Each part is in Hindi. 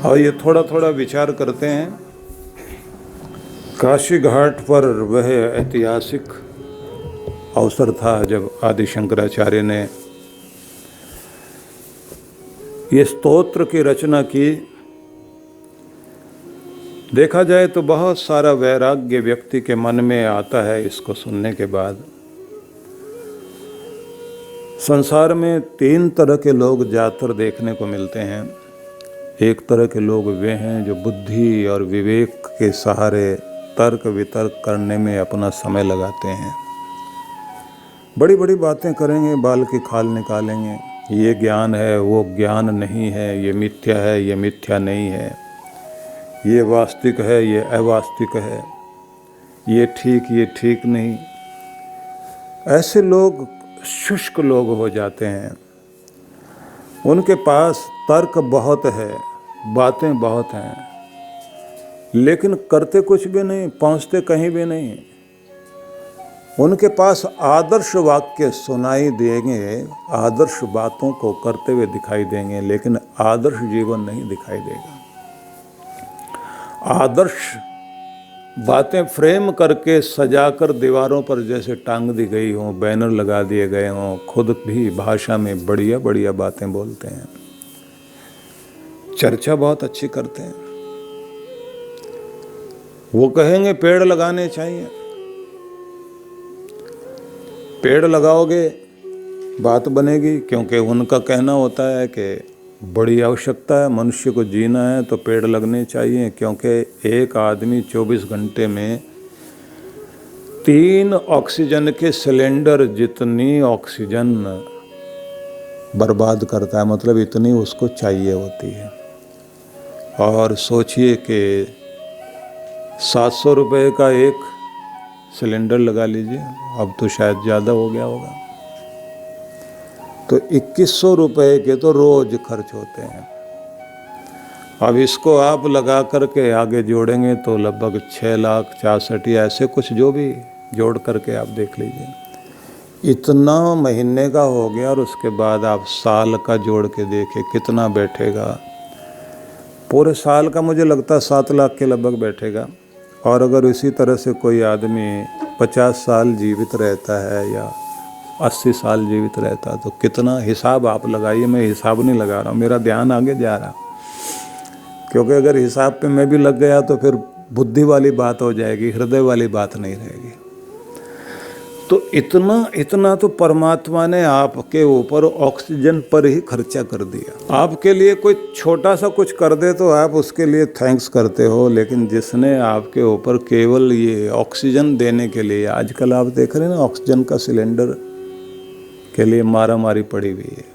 और ये थोड़ा थोड़ा विचार करते हैं। काशी घाट पर वह ऐतिहासिक अवसर था जब आदि शंकराचार्य ने ये स्तोत्र की रचना की। देखा जाए तो बहुत सारा वैराग्य व्यक्ति के मन में आता है इसको सुनने के बाद। संसार में 3 तरह के लोग ज़्यादातर देखने को मिलते हैं। एक तरह के लोग वे हैं जो बुद्धि और विवेक के सहारे तर्क वितर्क करने में अपना समय लगाते हैं। बड़ी बड़ी बातें करेंगे, बाल की खाल निकालेंगे, ये ज्ञान है, वो ज्ञान नहीं है, ये मिथ्या है, ये मिथ्या नहीं है, ये वास्तविक है, ये अवास्तविक है, ये ठीक नहीं। ऐसे लोग शुष्क लोग हो जाते हैं। उनके पास तर्क बहुत है, बातें बहुत हैं, लेकिन करते कुछ भी नहीं, पहुंचते कहीं भी नहीं। उनके पास आदर्श वाक्य सुनाई देंगे, आदर्श बातों को करते हुए दिखाई देंगे, लेकिन आदर्श जीवन नहीं दिखाई देगा। आदर्श बातें फ्रेम करके सजाकर दीवारों पर जैसे टांग दी गई हों, बैनर लगा दिए गए हों, खुद भी भाषा में बढ़िया बढ़िया बातें बोलते हैं, चर्चा बहुत अच्छी करते हैं। वो कहेंगे पेड़ लगाने चाहिए, पेड़ लगाओगे बात बनेगी, क्योंकि उनका कहना होता है कि बड़ी आवश्यकता है, मनुष्य को जीना है तो पेड़ लगने चाहिए, क्योंकि एक आदमी 24 घंटे में 3 ऑक्सीजन के सिलेंडर जितनी ऑक्सीजन बर्बाद करता है, मतलब इतनी उसको चाहिए होती है। और सोचिए कि 700 रुपये का एक सिलेंडर लगा लीजिए, अब तो शायद ज़्यादा हो गया होगा, तो 2100 रुपये के तो रोज खर्च होते हैं। अब इसको आप लगा करके आगे जोड़ेंगे तो लगभग 6,66,000 या ऐसे कुछ जो भी जोड़ करके आप देख लीजिए, इतना महीने का हो गया। और उसके बाद आप साल का जोड़ के देखें कितना बैठेगा। पूरे साल का मुझे लगता है 7 लाख के लगभग बैठेगा। और अगर इसी तरह से कोई आदमी 50 साल जीवित रहता है या 80 साल जीवित रहता है तो कितना, हिसाब आप लगाइए। मैं हिसाब नहीं लगा रहा हूँ, मेरा ध्यान आगे जा रहा, क्योंकि अगर हिसाब पे मैं भी लग गया तो फिर बुद्धि वाली बात हो जाएगी, हृदय वाली बात नहीं रहेगी। तो इतना तो परमात्मा ने आपके ऊपर ऑक्सीजन पर ही खर्चा कर दिया। आपके लिए कोई छोटा सा कुछ कर दे तो आप उसके लिए थैंक्स करते हो, लेकिन जिसने आपके ऊपर केवल ये ऑक्सीजन देने के लिए, आजकल आप देख रहे हैं ना ऑक्सीजन का सिलेंडर के लिए मारा मारी पड़ी हुई है,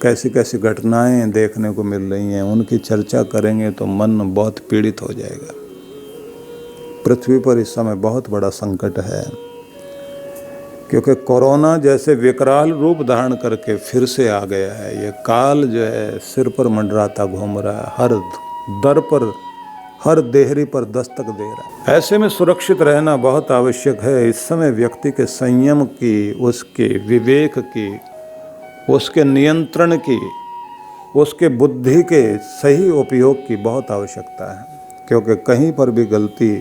कैसी कैसी घटनाएं देखने को मिल रही हैं, उनकी चर्चा करेंगे तो मन बहुत पीड़ित हो जाएगा। पृथ्वी पर इस समय बहुत बड़ा संकट है, क्योंकि कोरोना जैसे विकराल रूप धारण करके फिर से आ गया है। ये काल जो है सिर पर मंडराता घूम रहा है, हर दर पर, हर देहरी पर दस्तक दे रहा है। ऐसे में सुरक्षित रहना बहुत आवश्यक है। इस समय व्यक्ति के संयम की, उसके विवेक की, उसके नियंत्रण की, उसके बुद्धि के सही उपयोग की बहुत आवश्यकता है, क्योंकि कहीं पर भी गलती,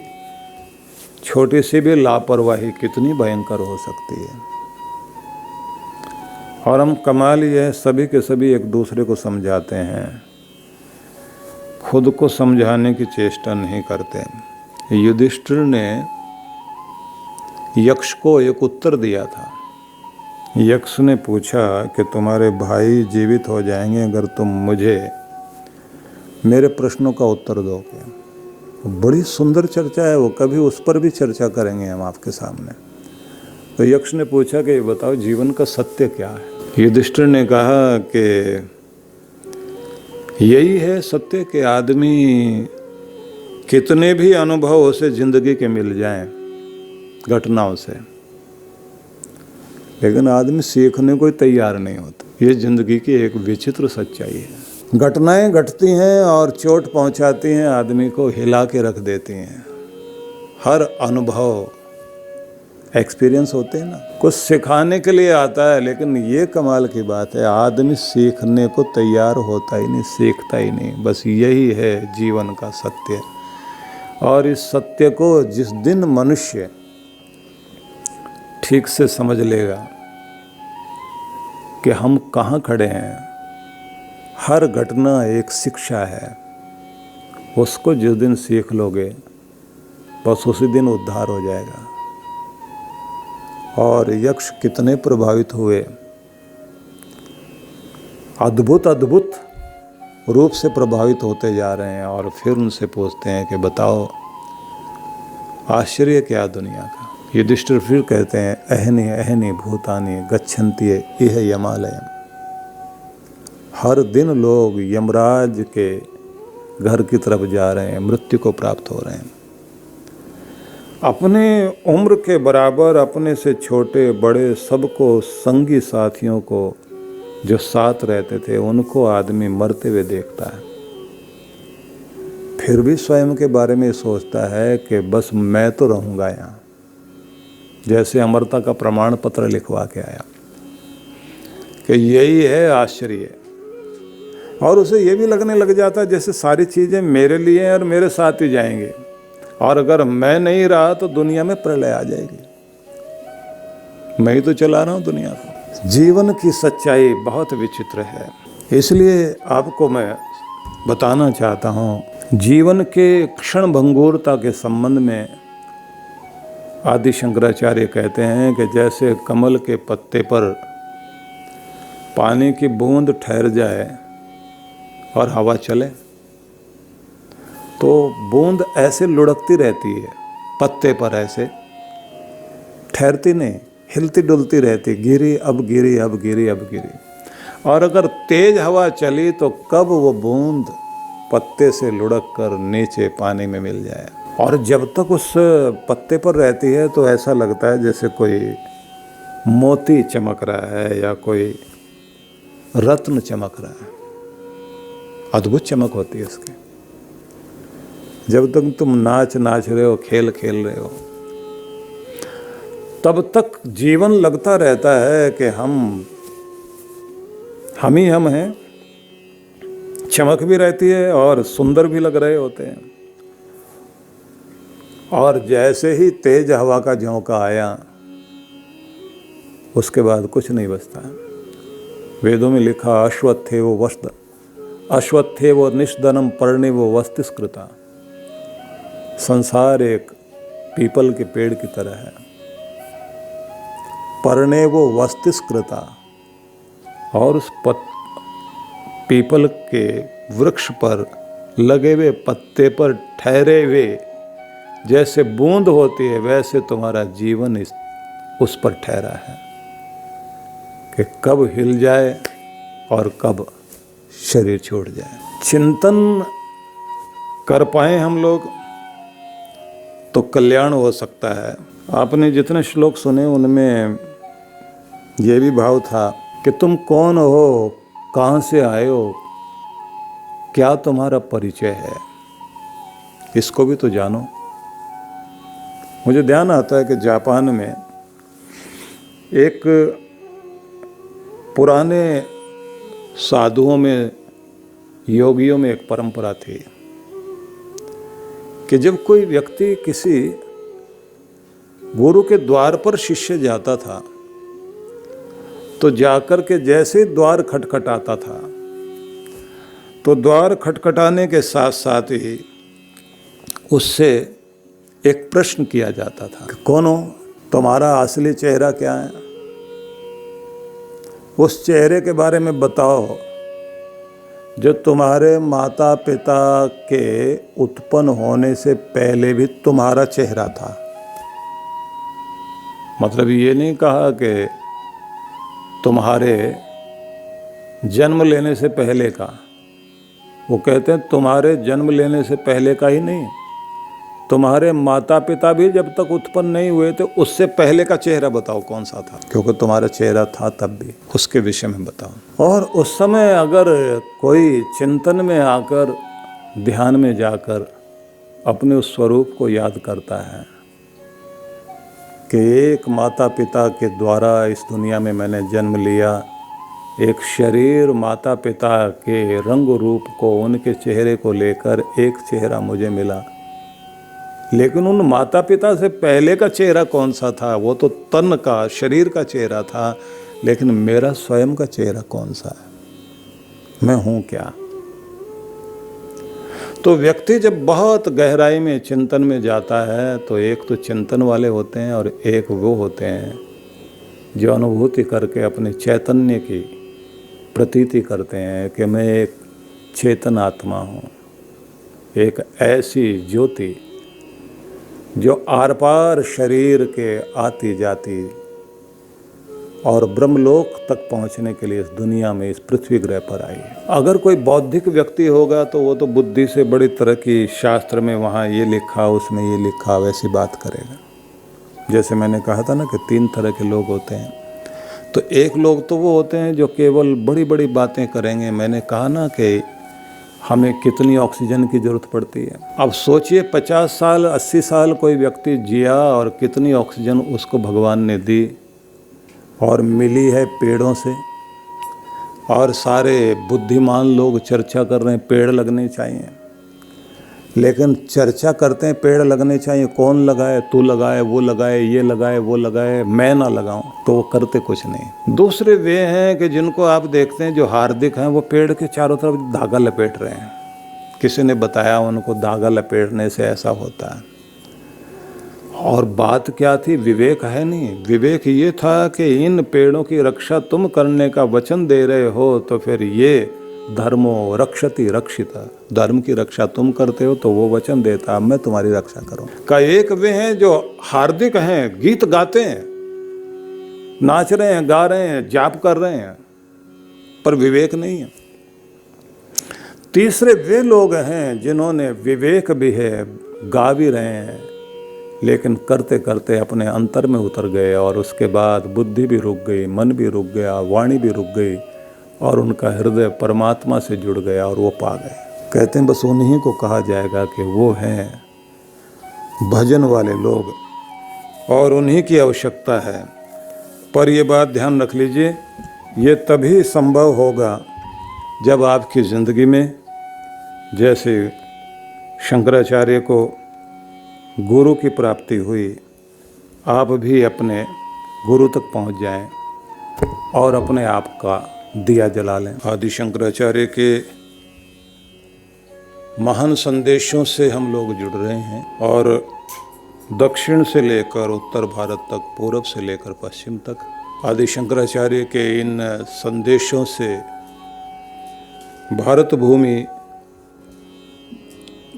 छोटी सी भी लापरवाही कितनी भयंकर हो सकती है। और हम कमाल ये है, सभी के सभी एक दूसरे को समझाते हैं, खुद को समझाने की चेष्टा नहीं करते। युधिष्ठिर ने यक्ष को एक उत्तर दिया था। यक्ष ने पूछा कि तुम्हारे भाई जीवित हो जाएंगे अगर तुम मुझे मेरे प्रश्नों का उत्तर दोगे। बड़ी सुंदर चर्चा है वो, कभी उस पर भी चर्चा करेंगे हम आपके सामने। तो यक्ष ने पूछा कि बताओ जीवन का सत्य क्या है। युधिष्ठिर ने कहा कि यही है सत्य कि आदमी कितने भी अनुभव उसे जिंदगी के मिल जाएं घटनाओं से, लेकिन आदमी सीखने को तैयार नहीं होता। ये जिंदगी की एक विचित्र सच्चाई है। घटनाएं घटती हैं और चोट पहुंचाती हैं, आदमी को हिला के रख देती हैं। हर अनुभव एक्सपीरियंस होते हैं ना, कुछ सिखाने के लिए आता है। लेकिन ये कमाल की बात है, आदमी सीखने को तैयार होता ही नहीं, सीखता ही नहीं। बस यही है जीवन का सत्य। और इस सत्य को जिस दिन मनुष्य ठीक से समझ लेगा कि हम कहाँ खड़े हैं, हर घटना एक शिक्षा है, उसको जिस दिन सीख लोगे बस उसी दिन उद्धार हो जाएगा। और यक्ष कितने प्रभावित हुए, अद्भुत अद्भुत रूप से प्रभावित होते जा रहे हैं। और फिर उनसे पूछते हैं कि बताओ आश्चर्य क्या दुनिया का। युधिष्ठिर फिर कहते हैं अहनि अहनि भूतानि गच्छन्ति इह यमालयम। हर दिन लोग यमराज के घर की तरफ जा रहे हैं, मृत्यु को प्राप्त हो रहे हैं। अपने उम्र के बराबर, अपने से छोटे बड़े सबको, संगी साथियों को जो साथ रहते थे उनको आदमी मरते हुए देखता है, फिर भी स्वयं के बारे में सोचता है कि बस मैं तो रहूँगा यहाँ। जैसे अमरता का प्रमाण पत्र लिखवा के आया कि यही है आश्चर्य। और उसे ये भी लगने लग जाता है जैसे सारी चीज़ें मेरे लिए हैं और मेरे साथ ही जाएंगे, और अगर मैं नहीं रहा तो दुनिया में प्रलय आ जाएगी, मैं ही तो चला रहा हूँ दुनिया को। जीवन की सच्चाई बहुत विचित्र है। इसलिए आपको मैं बताना चाहता हूँ, जीवन के क्षण भंगुरता के संबंध में आदि शंकराचार्य कहते हैं कि जैसे कमल के पत्ते पर पानी की बूंद ठहर जाए और हवा चले तो बूंद ऐसे लुढ़कती रहती है पत्ते पर, ऐसे ठहरती नहीं, हिलती डुलती रहती, गिरी अब गिरी अब गिरी अब गिरी। और अगर तेज हवा चली तो कब वो बूंद पत्ते से लुढ़क कर नीचे पानी में मिल जाए। और जब तक उस पत्ते पर रहती है तो ऐसा लगता है जैसे कोई मोती चमक रहा है या कोई रत्न चमक रहा है, अद्भुत चमक होती है इसकी। जब तक तुम नाच रहे हो, खेल खेल रहे हो, तब तक जीवन लगता रहता है कि हम ही हम हैं, चमक भी रहती है और सुंदर भी लग रहे होते हैं। और जैसे ही तेज हवा का झोंका आया उसके बाद कुछ नहीं बचता। वेदों में लिखा अश्वत्थे वो वस्त, अश्वत्थे वो निष्दनम पर्णे वो वस्तिस्कृता। संसार एक पीपल के पेड़ की तरह है, पर्णे वो वस्तिस्कृता, और उस पीपल के वृक्ष पर लगे हुए पत्ते पर ठहरे हुए जैसे बूंद होती है वैसे तुम्हारा जीवन उस पर ठहरा है कि कब हिल जाए और कब शरीर छोड़ जाए। चिंतन कर पाए हम लोग तो कल्याण हो सकता है। आपने जितने श्लोक सुने उनमें यह भी भाव था कि तुम कौन हो, कहाँ से आए हो, क्या तुम्हारा परिचय है, इसको भी तो जानो। मुझे ध्यान आता है कि जापान में एक पुराने साधुओं में, योगियों में एक परंपरा थी कि जब कोई व्यक्ति किसी गुरु के द्वार पर शिष्य जाता था तो जाकर के जैसे ही द्वार खटखटाता था तो द्वार खटखटाने के साथ साथ ही उससे एक प्रश्न किया जाता था, कौन हो, तुम्हारा असली चेहरा क्या है, उस चेहरे के बारे में बताओ जो तुम्हारे माता पिता के उत्पन्न होने से पहले भी तुम्हारा चेहरा था। मतलब ये नहीं कहा कि तुम्हारे जन्म लेने से पहले का, वो कहते हैं तुम्हारे जन्म लेने से पहले का ही नहीं, तुम्हारे माता पिता भी जब तक उत्पन्न नहीं हुए थे उससे पहले का चेहरा बताओ कौन सा था, क्योंकि तुम्हारा चेहरा था तब भी, उसके विषय में बताओ। और उस समय अगर कोई चिंतन में आकर, ध्यान में जाकर अपने उस स्वरूप को याद करता है कि एक माता पिता के द्वारा इस दुनिया में मैंने जन्म लिया, एक शरीर माता पिता के रंग रूप को, उनके चेहरे को लेकर एक चेहरा मुझे मिला। लेकिन उन माता पिता से पहले का चेहरा कौन सा था? वो तो तन का, शरीर का चेहरा था। लेकिन मेरा स्वयं का चेहरा कौन सा है? मैं हूँ क्या? तो व्यक्ति जब बहुत गहराई में चिंतन में जाता है तो एक तो चिंतन वाले होते हैं और एक वो होते हैं जो अनुभूति करके अपने चैतन्य की प्रतीति करते हैं कि मैं एक चेतन आत्मा हूँ, एक ऐसी ज्योति जो आर पार शरीर के आती जाती और ब्रह्मलोक तक पहुंचने के लिए इस दुनिया में, इस पृथ्वी ग्रह पर आई है। अगर कोई बौद्धिक व्यक्ति होगा तो वो तो बुद्धि से बड़ी तरह की, शास्त्र में वहाँ ये लिखा, उसमें ये लिखा, वैसी बात करेगा। जैसे मैंने कहा था ना कि 3 तरह के लोग होते हैं। तो एक लोग तो वो होते हैं जो केवल बड़ी बड़ी बातें करेंगे। मैंने कहा ना कि हमें कितनी ऑक्सीजन की ज़रूरत पड़ती है। अब सोचिए 50 साल 80 साल कोई व्यक्ति जिया और कितनी ऑक्सीजन उसको भगवान ने दी, और मिली है पेड़ों से। और सारे बुद्धिमान लोग चर्चा कर रहे हैं पेड़ लगने चाहिए, लेकिन चर्चा करते हैं पेड़ लगने चाहिए। कौन लगाए? तू लगाए, वो लगाए, ये लगाए, वो लगाए, मैं ना लगाऊं, तो वो करते कुछ नहीं। दूसरे वे हैं कि जिनको आप देखते हैं जो हार्दिक हैं, वो पेड़ के चारों तरफ धागा लपेट रहे हैं। किसी ने बताया उनको धागा लपेटने से ऐसा होता है। और बात क्या थी? विवेक है नहीं। विवेक ये था कि इन पेड़ों की रक्षा तुम करने का वचन दे रहे हो, तो फिर ये धर्मो रक्षति रक्षिता, धर्म की रक्षा तुम करते हो तो वो वचन देता मैं तुम्हारी रक्षा करूं। का एक वे हैं जो हार्दिक हैं, गीत गाते हैं, नाच रहे हैं, गा रहे हैं, जाप कर रहे हैं, पर विवेक नहीं है। तीसरे वे लोग हैं जिन्होंने विवेक भी है, गा भी रहे हैं, लेकिन करते करते अपने अंतर में उतर गए और उसके बाद बुद्धि भी रुक गई, मन भी रुक गया, वाणी भी रुक गई और उनका हृदय परमात्मा से जुड़ गया और वो पा गए। कहते हैं बस उन्हीं को कहा जाएगा कि वो हैं भजन वाले लोग, और उन्हीं की आवश्यकता है। पर ये बात ध्यान रख लीजिए, ये तभी संभव होगा जब आपकी ज़िंदगी में, जैसे शंकराचार्य को गुरु की प्राप्ति हुई, आप भी अपने गुरु तक पहुंच जाएं और अपने आप का दिया जला लें। आदि शंकराचार्य के महान संदेशों से हम लोग जुड़ रहे हैं और दक्षिण से लेकर उत्तर भारत तक, पूर्व से लेकर पश्चिम तक आदि शंकराचार्य के इन संदेशों से भारत भूमि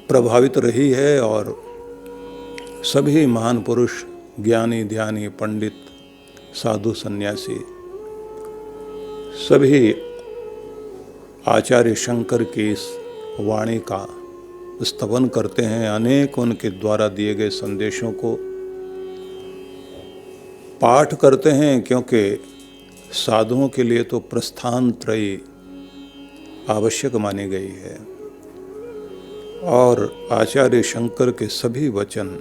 प्रभावित रही है और सभी महान पुरुष, ज्ञानी, ध्यानी, पंडित, साधु, सन्यासी, सभी आचार्य शंकर की इस वाणी का स्तवन करते हैं। अनेक उनके द्वारा दिए गए संदेशों को पाठ करते हैं, क्योंकि साधुओं के लिए तो प्रस्थान त्रयी आवश्यक मानी गई है और आचार्य शंकर के सभी वचन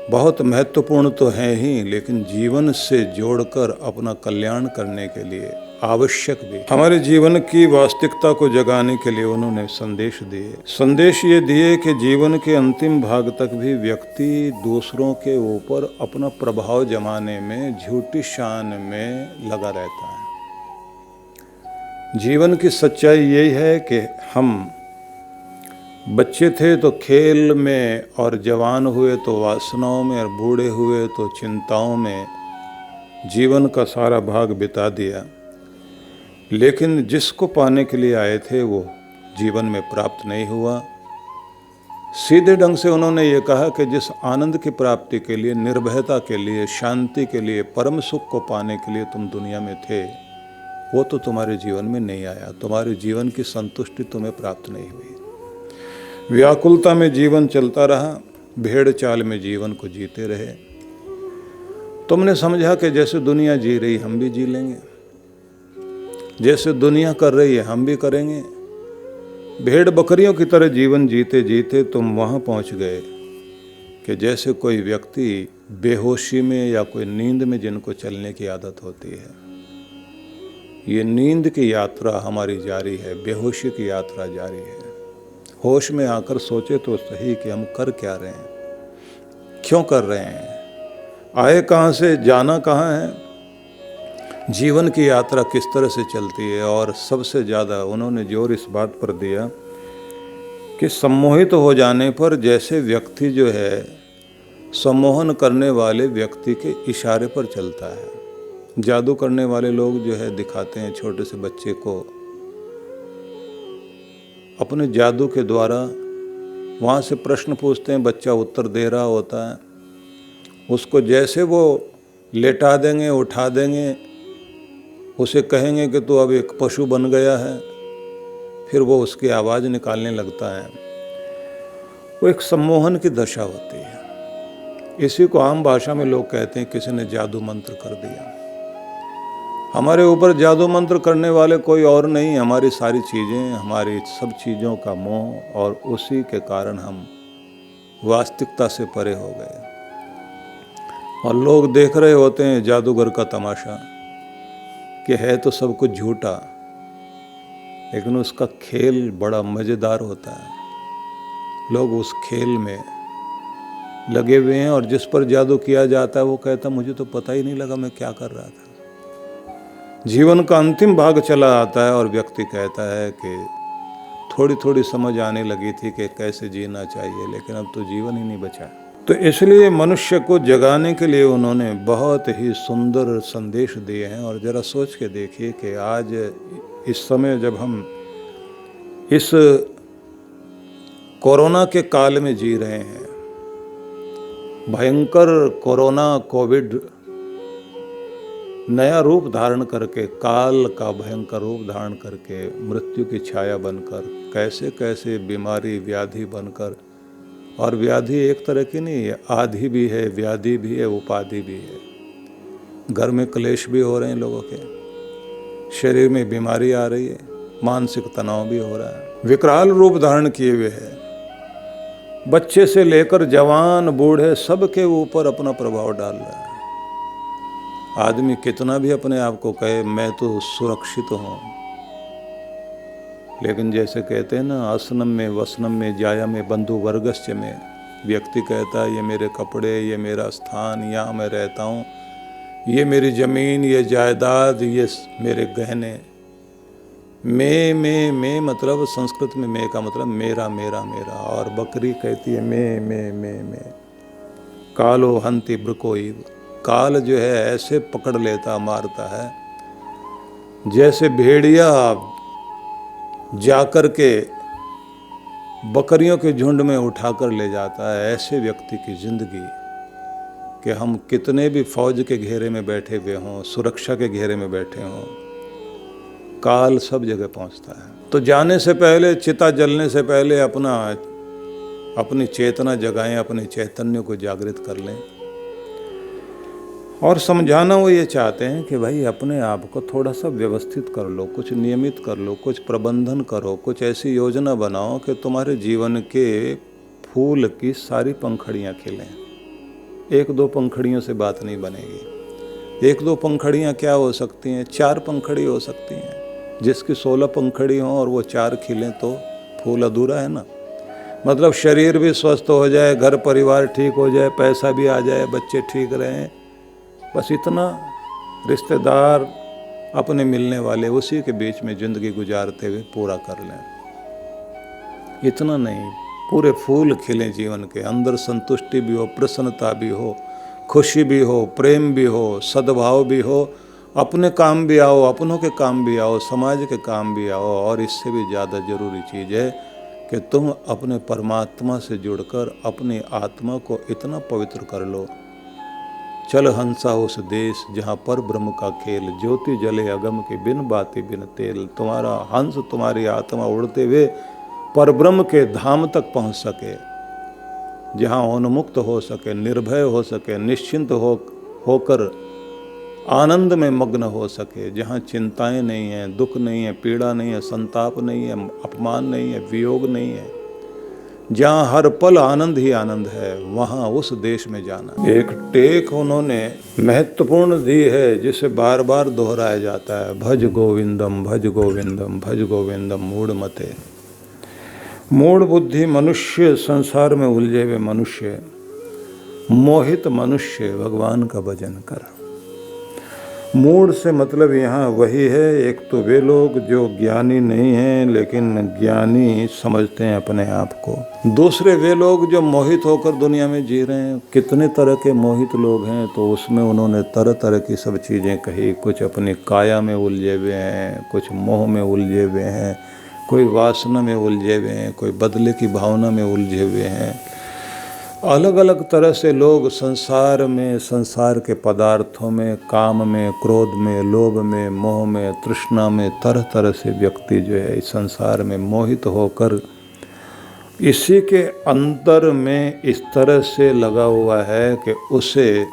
बहुत महत्वपूर्ण तो हैं ही, लेकिन जीवन से जोड़कर अपना कल्याण करने के लिए आवश्यक भी। हमारे जीवन की वास्तविकता को जगाने के लिए उन्होंने संदेश दिए। संदेश ये दिए कि जीवन के अंतिम भाग तक भी व्यक्ति दूसरों के ऊपर अपना प्रभाव जमाने में, झूठी शान में लगा रहता है। जीवन की सच्चाई यही है कि हम बच्चे थे तो खेल में, और जवान हुए तो वासनाओं में, और बूढ़े हुए तो चिंताओं में जीवन का सारा भाग बिता दिया। लेकिन जिसको पाने के लिए आए थे वो जीवन में प्राप्त नहीं हुआ। सीधे ढंग से उन्होंने ये कहा कि जिस आनंद की प्राप्ति के लिए, निर्भयता के लिए, शांति के लिए, परम सुख को पाने के लिए तुम दुनिया में थे, वो तो तुम्हारे जीवन में नहीं आया। तुम्हारे जीवन की संतुष्टि तुम्हें प्राप्त नहीं हुई। व्याकुलता में जीवन चलता रहा, भेड़ चाल में जीवन को जीते रहे। तुमने समझा कि जैसे दुनिया जी रही हम भी जी लेंगे, जैसे दुनिया कर रही है हम भी करेंगे। भेड़ बकरियों की तरह जीवन जीते जीते तुम वहाँ पहुँच गए कि जैसे कोई व्यक्ति बेहोशी में या कोई नींद में जिनको चलने की आदत होती है, ये नींद की यात्रा हमारी जारी है, बेहोशी की यात्रा जारी है। होश में आकर सोचे तो सही कि हम कर क्या रहे हैं, क्यों कर रहे हैं, आए कहाँ से, जाना कहाँ है, जीवन की यात्रा किस तरह से चलती है। और सबसे ज़्यादा उन्होंने जोर इस बात पर दिया कि सम्मोहित हो जाने पर जैसे व्यक्ति जो है सम्मोहन करने वाले व्यक्ति के इशारे पर चलता है। जादू करने वाले लोग जो है दिखाते हैं छोटे से बच्चे को अपने जादू के द्वारा, वहाँ से प्रश्न पूछते हैं, बच्चा उत्तर दे रहा होता है, उसको जैसे वो लेटा देंगे, उठा देंगे, उसे कहेंगे कि तू अब एक पशु बन गया है, फिर वो उसकी आवाज़ निकालने लगता है। वो एक सम्मोहन की दशा होती है। इसी को आम भाषा में लोग कहते हैं किसी ने जादू मंत्र कर दिया। हमारे ऊपर जादू मंत्र करने वाले कोई और नहीं, हमारी सारी चीज़ें, हमारी सब चीज़ों का मोह, और उसी के कारण हम वास्तविकता से परे हो गए। और लोग देख रहे होते हैं जादूगर का तमाशा कि है तो सब कुछ झूठा, लेकिन उसका खेल बड़ा मज़ेदार होता है। लोग उस खेल में लगे हुए हैं, और जिस पर जादू किया जाता है वो कहता मुझे तो पता ही नहीं लगा मैं क्या कर रहा था। जीवन का अंतिम भाग चला आता है और व्यक्ति कहता है कि थोड़ी थोड़ी समझ आने लगी थी कि कैसे जीना चाहिए, लेकिन अब तो जीवन ही नहीं बचा। तो इसलिए मनुष्य को जगाने के लिए उन्होंने बहुत ही सुंदर संदेश दिए हैं। और ज़रा सोच के देखिए कि आज इस समय जब हम इस कोरोना के काल में जी रहे हैं, भयंकर कोरोना कोविड नया रूप धारण करके, काल का भयंकर रूप धारण करके, मृत्यु की छाया बनकर, कैसे कैसे बीमारी व्याधि बनकर, और व्याधि एक तरह की नहीं है, आधि भी है, व्याधि भी है, उपाधि भी है। घर में क्लेश भी हो रहे हैं लोगों के, शरीर में बीमारी आ रही है, मानसिक तनाव भी हो रहा है, विकराल रूप धारण किए हुए है। बच्चे से लेकर जवान बूढ़े सबके ऊपर अपना प्रभाव डाल रहा है। आदमी कितना भी अपने आप को कहे मैं तो सुरक्षित हूँ, लेकिन जैसे कहते हैं ना, आसनम में वसनम में जाया में बंधु वर्गस्य में, व्यक्ति कहता है ये मेरे कपड़े, ये मेरा स्थान, यहाँ मैं रहता हूँ, ये मेरी ज़मीन, ये जायदाद, ये मेरे गहने। मैं मतलब संस्कृत में मैं का मतलब मेरा मेरा मेरा, और बकरी कहती है मैं। कालो हंति ब्रकोइव, काल जो है ऐसे पकड़ लेता, मारता है, जैसे भेड़िया जाकर के बकरियों के झुंड में उठाकर ले जाता है। ऐसे व्यक्ति की जिंदगी कि हम कितने भी फौज के घेरे में बैठे हुए हों, सुरक्षा के घेरे में बैठे हों, काल सब जगह पहुंचता है। तो जाने से पहले, चिता जलने से पहले अपनी चेतना जगाएं, अपने चैतन्य को जागृत कर लें। और समझाना वो ये चाहते हैं कि भाई अपने आप को थोड़ा सा व्यवस्थित कर लो, कुछ नियमित कर लो, कुछ प्रबंधन करो, कुछ ऐसी योजना बनाओ कि तुम्हारे जीवन के फूल की सारी पंखड़ियाँ खिलें। एक दो पंखड़ियों से बात नहीं बनेगी। एक दो पंखड़ियाँ क्या हो सकती हैं, 4 पंखड़ी हो सकती हैं। जिसकी 16 पंखड़ी हों और वो 4 खिलें तो फूल अधूरा है ना। मतलब शरीर भी स्वस्थ हो जाए, घर परिवार ठीक हो जाए, पैसा भी आ जाए, बच्चे ठीक रहें, बस इतना, रिश्तेदार अपने मिलने वाले उसी के बीच में ज़िंदगी गुजारते हुए पूरा कर लें। इतना नहीं, पूरे फूल खिलें जीवन के अंदर, संतुष्टि भी हो, प्रसन्नता भी हो, खुशी भी हो, प्रेम भी हो, सद्भाव भी हो, अपने काम भी आओ, अपनों के काम भी आओ, समाज के काम भी आओ। और इससे भी ज़्यादा ज़रूरी चीज़ है कि तुम अपने परमात्मा से जुड़कर अपनी आत्मा को इतना पवित्र कर लो। चल हंसा उस देश जहाँ पर ब्रह्म का खेल, ज्योति जले अगम के बिन बाती बिन तेल। तुम्हारा हंस, तुम्हारी आत्मा उड़ते हुए पर ब्रह्म के धाम तक पहुँच सके, जहाँ उन्मुक्त हो सके, निर्भय हो सके, निश्चिंत होकर आनंद में मग्न हो सके, जहाँ चिंताएं नहीं हैं, दुख नहीं है, पीड़ा नहीं है, संताप नहीं है, अपमान नहीं है, वियोग नहीं है, जहाँ हर पल आनंद ही आनंद है, वहाँ उस देश में जाना। एक टेक उन्होंने महत्वपूर्ण दी है जिसे बार बार दोहराया जाता है, भज गोविंदम भज गोविंदम भज गोविंदम मूढ़ मते। मूढ़ बुद्धि मनुष्य, संसार में उलझे हुए मनुष्य, मोहित मनुष्य, भगवान का भजन कर। मूढ़ से मतलब यहाँ वही है, एक तो वे लोग जो ज्ञानी नहीं हैं लेकिन ज्ञानी समझते हैं अपने आप को। दूसरे वे लोग जो मोहित होकर दुनिया में जी रहे हैं। कितने तरह के मोहित लोग हैं, तो उसमें उन्होंने तरह तरह की सब चीज़ें कही। कुछ अपनी काया में उलझे हुए हैं, कुछ मोह में उलझे हुए हैं, कोई वासना में उलझे हुए हैं, कोई बदले की भावना में उलझे हुए हैं। अलग अलग तरह से लोग संसार में, संसार के पदार्थों में, काम में, क्रोध में, लोभ में, मोह में, तृष्णा में, तरह तरह से व्यक्ति जो है इस संसार में मोहित होकर इसी के अंतर में इस तरह से लगा हुआ है कि उसे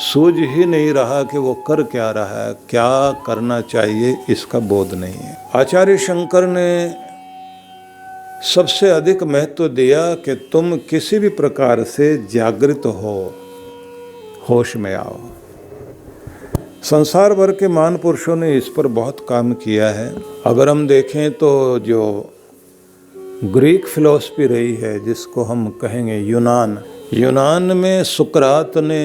सूझ ही नहीं रहा कि वो कर क्या रहा है, क्या करना चाहिए, इसका बोध नहीं है। आचार्य शंकर ने सबसे अधिक महत्व दिया कि तुम किसी भी प्रकार से जागृत हो, होश में आओ। संसार भर के महान पुरुषों ने इस पर बहुत काम किया है। अगर हम देखें तो जो ग्रीक फिलॉसफी रही है, जिसको हम कहेंगे यूनान में सुकरात ने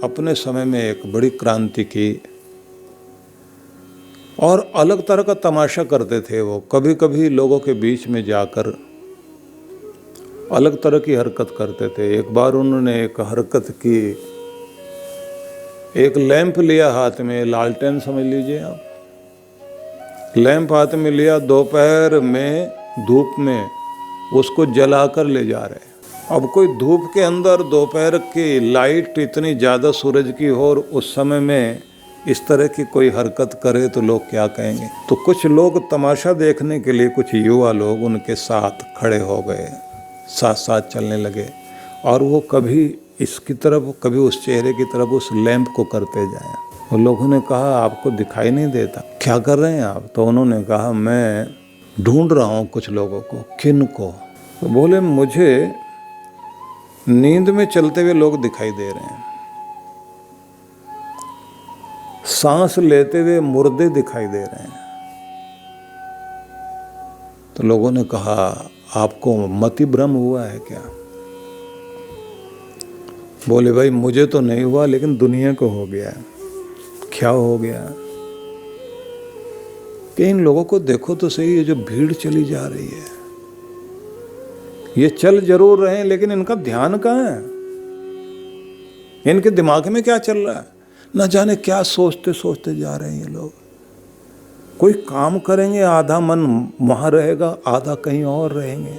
अपने समय में एक बड़ी क्रांति की और अलग तरह का तमाशा करते थे। वो कभी कभी लोगों के बीच में जाकर अलग तरह की हरकत करते थे। एक बार उन्होंने एक हरकत की, एक लैंप लिया हाथ में, लालटेन समझ लीजिए आप, लैंप हाथ में लिया, दोपहर में धूप में उसको जलाकर ले जा रहे। अब कोई धूप के अंदर दोपहर की लाइट इतनी ज़्यादा सूरज की हो और उस समय में इस तरह की कोई हरकत करे तो लोग क्या कहेंगे। तो कुछ लोग तमाशा देखने के लिए, कुछ युवा लोग उनके साथ खड़े हो गए, साथ साथ चलने लगे और वो कभी इसकी तरफ कभी उस चेहरे की तरफ उस लैंप को करते जाए। और लोगों ने कहा आपको दिखाई नहीं देता, क्या कर रहे हैं आप? तो उन्होंने कहा मैं ढूंढ रहा हूँ कुछ लोगों को। किन को? तो बोले मुझे नींद में चलते हुए लोग दिखाई दे रहे हैं, सांस लेते हुए मुर्दे दिखाई दे रहे हैं। तो लोगों ने कहा आपको मति भ्रम हुआ है क्या? बोले भाई मुझे तो नहीं हुआ लेकिन दुनिया को हो गया। क्या हो गया? कि इन लोगों को देखो तो सही, ये जो भीड़ चली जा रही है, ये चल जरूर रहे हैं लेकिन इनका ध्यान कहाँ है? इनके दिमाग में क्या चल रहा है? न जाने क्या सोचते सोचते जा रहे हैं ये लोग। कोई काम करेंगे, आधा मन वहाँ रहेगा, आधा कहीं और रहेंगे।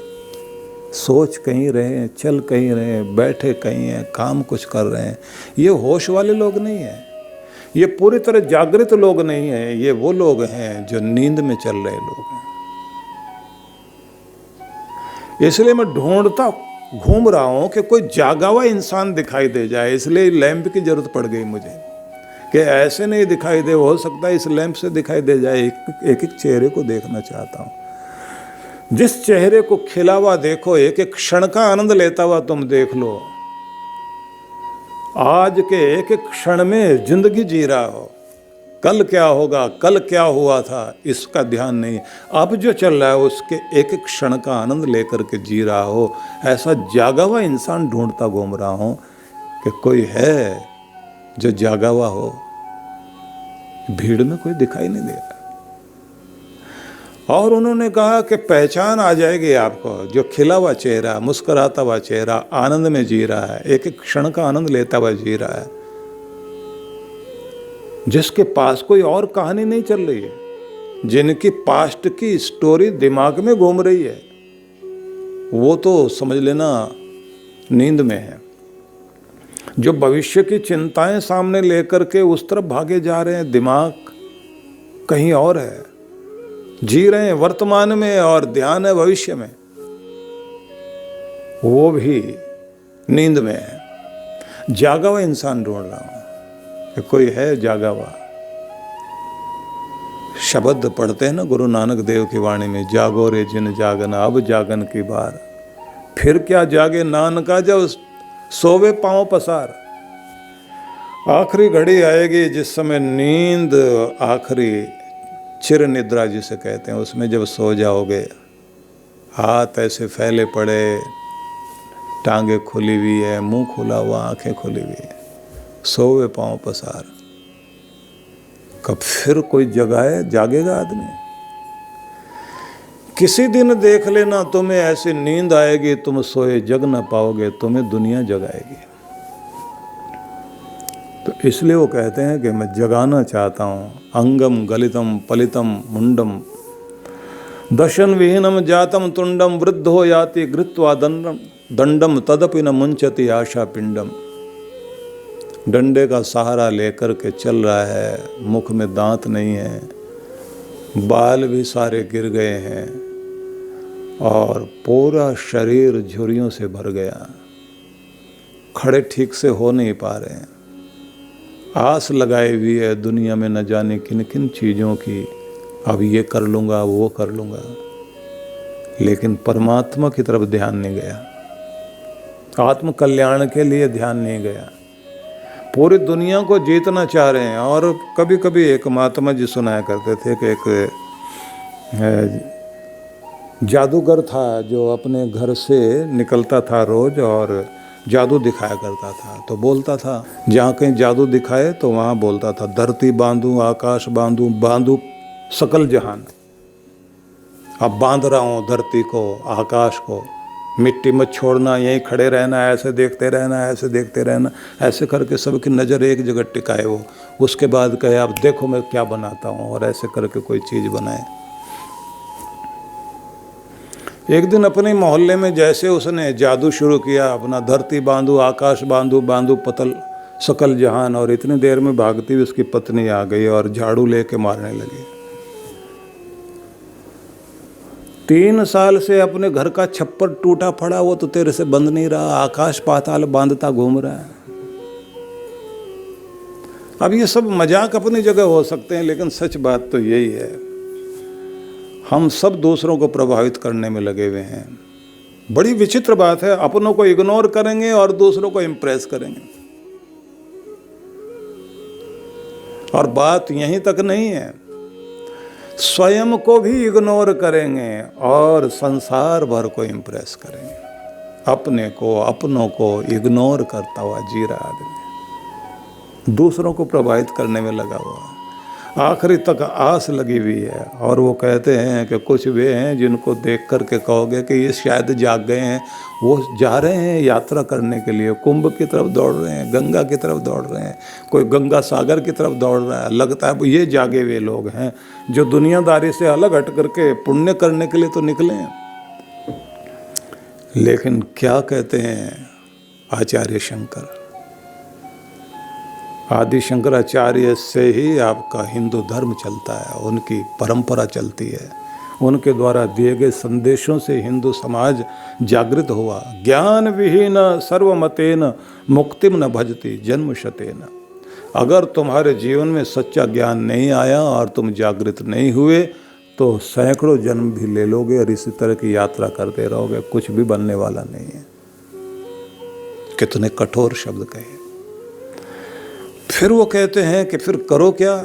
सोच कहीं रहे, चल कहीं रहे, बैठे कहीं हैं, काम कुछ कर रहे हैं। ये होश वाले लोग नहीं हैं, ये पूरी तरह जागृत लोग नहीं हैं। ये वो लोग हैं जो नींद में चल रहे लोग हैं। इसलिए मैं ढूंढता घूम रहा हूँ कि कोई जागा हुआ इंसान दिखाई दे जाए। इसलिए लैंप की जरूरत पड़ गई मुझे कि ऐसे नहीं दिखाई दे, हो सकता है इस लैंप से दिखाई दे जाए। एक एक चेहरे को देखना चाहता हूँ। जिस चेहरे को खिला हुआ देखो, एक एक क्षण का आनंद लेता हुआ तुम देख लो। आज के एक एक क्षण में जिंदगी जी रहा हो, कल क्या होगा, कल क्या हुआ था, इसका ध्यान नहीं। अब जो चल रहा है उसके एक एक क्षण का आनंद लेकर के जी रहा हो। ऐसा जागा हुआ इंसान ढूंढता घूम रहा हूं कि कोई है जो जागा हुआ हो। भीड़ में कोई दिखाई नहीं दे रहा। और उन्होंने कहा कि पहचान आ जाएगी आपको, जो खिला हुआ चेहरा, मुस्कुराता हुआ चेहरा, आनंद में जी रहा है, एक एक क्षण का आनंद लेता हुआ जी रहा है, जिसके पास कोई और कहानी नहीं चल रही है, जिनकी पास्ट की स्टोरी दिमाग में घूम रही है, वो तो समझ लेना नींद में है। जो भविष्य की चिंताएं सामने लेकर के उस तरफ भागे जा रहे हैं, दिमाग कहीं और है, जी रहे हैं वर्तमान में और ध्यान है भविष्य में, वो भी नींद में है। जागा हुआ इंसान ढूंढ रहा हूं कि कोई है जागा हुआ। शब्द पढ़ते हैं ना गुरु नानक देव की वाणी में, जागो रे जिन जागना अब जागन की बार, फिर क्या जागे नानका जब सोवे पांव पसार। आखिरी घड़ी आएगी जिस समय नींद, आखिरी चिर निद्रा जिसे कहते हैं, उसमें जब सो जाओगे, हाथ ऐसे फैले पड़े, टांगे खुली हुई है, मुंह खुला हुआ, आंखें खुली हुई है, सोवे पांव पसार। कब फिर कोई जगाए, जागेगा आदमी? किसी दिन देख लेना, तुम्हें ऐसी नींद आएगी, तुम सोए जग न पाओगे, तुम्हें दुनिया जगाएगी। तो इसलिए वो कहते हैं कि मैं जगाना चाहता हूँ। अंगम गलितम पलितम मुंडम दशन विहीनम जातम तुंडम वृद्धो याति घृत्वा दंडम तदपि न मुंचति आशा पिंडम। डंडे का सहारा लेकर के चल रहा है, मुख में दांत नहीं है, बाल भी सारे गिर गए हैं और पूरा शरीर झुर्रियों से भर गया, खड़े ठीक से हो नहीं पा रहे हैं। आस लगाई हुई है दुनिया में न जाने किन किन चीज़ों की, अब ये कर लूँगा, वो कर लूँगा, लेकिन परमात्मा की तरफ ध्यान नहीं गया, आत्म कल्याण के लिए ध्यान नहीं गया। पूरी दुनिया को जीतना चाह रहे हैं। और कभी कभी एक महात्मा जी सुनाया करते थे कि एक जादूगर था जो अपने घर से निकलता था रोज और जादू दिखाया करता था। तो बोलता था, जहाँ कहीं जादू दिखाए तो वहाँ बोलता था, धरती बांधूं, आकाश बांधूं, बांधूं सकल जहान। अब बांध रहा हूँ धरती को, आकाश को, मिट्टी मत छोड़ना, यहीं खड़े रहना, ऐसे देखते रहना, ऐसे देखते रहना, ऐसे करके सबकी नज़र एक जगह टिकाए वो। उसके बाद कहे, अब देखो मैं क्या बनाता हूँ, और ऐसे करके कोई चीज़ बनाए। एक दिन अपने मोहल्ले में जैसे उसने जादू शुरू किया, अपना धरती बांधू, आकाश बांधू, बांधू पतल सकल जहान, और इतनी देर में भागती हुई उसकी पत्नी आ गई और झाड़ू लेके मारने लगी। 3 साल से अपने घर का छप्पर टूटा पड़ा, वो तो तेरे से बंद नहीं रहा, आकाश पाताल बांधता घूम रहा है। अब ये सब मजाक अपनी जगह हो सकते हैं, लेकिन सच बात तो यही है, हम सब दूसरों को प्रभावित करने में लगे हुए हैं। बड़ी विचित्र बात है, अपनों को इग्नोर करेंगे और दूसरों को इम्प्रेस करेंगे। और बात यहीं तक नहीं है, स्वयं को भी इग्नोर करेंगे और संसार भर को इम्प्रेस करेंगे। अपने को, अपनों को इग्नोर करता हुआ जी रहा आदमी, दूसरों को प्रभावित करने में लगा हुआ, आखिरी तक आस लगी हुई है। और वो कहते हैं कि कुछ वे हैं जिनको देख कर के कहोगे कि ये शायद जाग गए हैं, वो जा रहे हैं यात्रा करने के लिए, कुंभ की तरफ दौड़ रहे हैं, गंगा की तरफ दौड़ रहे हैं, कोई गंगा सागर की तरफ दौड़ रहा है। लगता है ये जागे हुए लोग हैं जो दुनियादारी से अलग हट करके पुण्य करने के लिए तो निकले हैं। लेकिन क्या कहते हैं आचार्य शंकर, आदि शंकराचार्य से ही आपका हिंदू धर्म चलता है, उनकी परंपरा चलती है, उनके द्वारा दिए गए संदेशों से हिंदू समाज जागृत हुआ। ज्ञान विहीन सर्वमतेन मुक्तिम न भजति जन्म शतेन। अगर तुम्हारे जीवन में सच्चा ज्ञान नहीं आया और तुम जागृत नहीं हुए तो सैकड़ों जन्म भी ले लोगे और इसी तरह की यात्रा करते रहोगे, कुछ भी बनने वाला नहीं है। कितने कठोर शब्द कहे। फिर वो कहते हैं कि फिर करो क्या,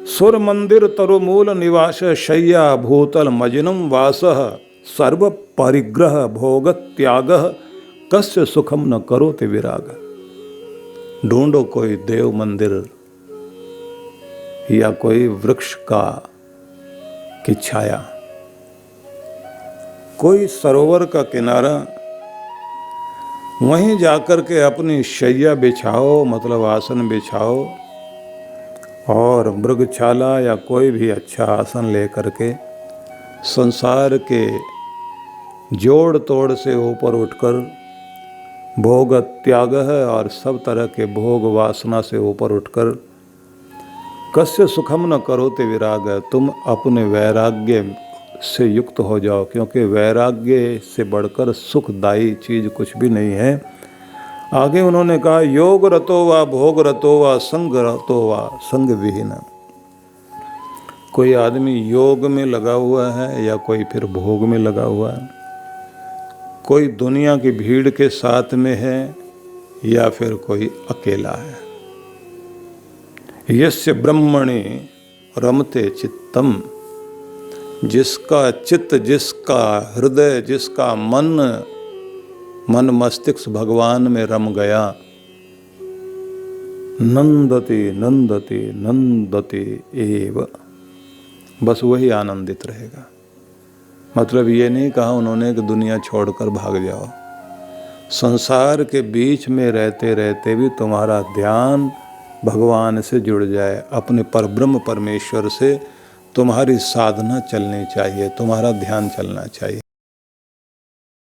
सुर मंदिर तरुमूल निवास शय्या भूतल मजिनम वास सर्व परिग्रह भोग त्याग कस्य सुखम न करो ते विराग। ढूंढो कोई देव मंदिर या कोई वृक्ष की छाया, कोई सरोवर का किनारा, वहीं जाकर के अपनी शैया बिछाओ, मतलब आसन बिछाओ, और मृगछाला या कोई भी अच्छा आसन लेकर के संसार के जोड़ तोड़ से ऊपर उठकर भोग त्याग है और सब तरह के भोग वासना से ऊपर उठकर कस्य सुखम न करो ते विराग, तुम अपने वैराग्य से युक्त हो जाओ, क्योंकि वैराग्य से बढ़कर सुखदायी चीज कुछ भी नहीं है। आगे उन्होंने कहा, योग रतो वा भोग रतो वा संग रतो वा संग विहीन। कोई आदमी योग में लगा हुआ है या कोई फिर भोग में लगा हुआ है, कोई दुनिया की भीड़ के साथ में है या फिर कोई अकेला है। यस्य ब्रह्मणि रमते चित्तम, जिसका चित्त, जिसका हृदय, जिसका मन मस्तिष्क भगवान में रम गया, नंदति नंदति नंदति एव, बस वही आनंदित रहेगा। मतलब ये नहीं कहा उन्होंने कि दुनिया छोड़कर भाग जाओ। संसार के बीच में रहते रहते भी तुम्हारा ध्यान भगवान से जुड़ जाए, अपने परब्रह्म परमेश्वर से तुम्हारी साधना चलनी चाहिए, तुम्हारा ध्यान चलना चाहिए।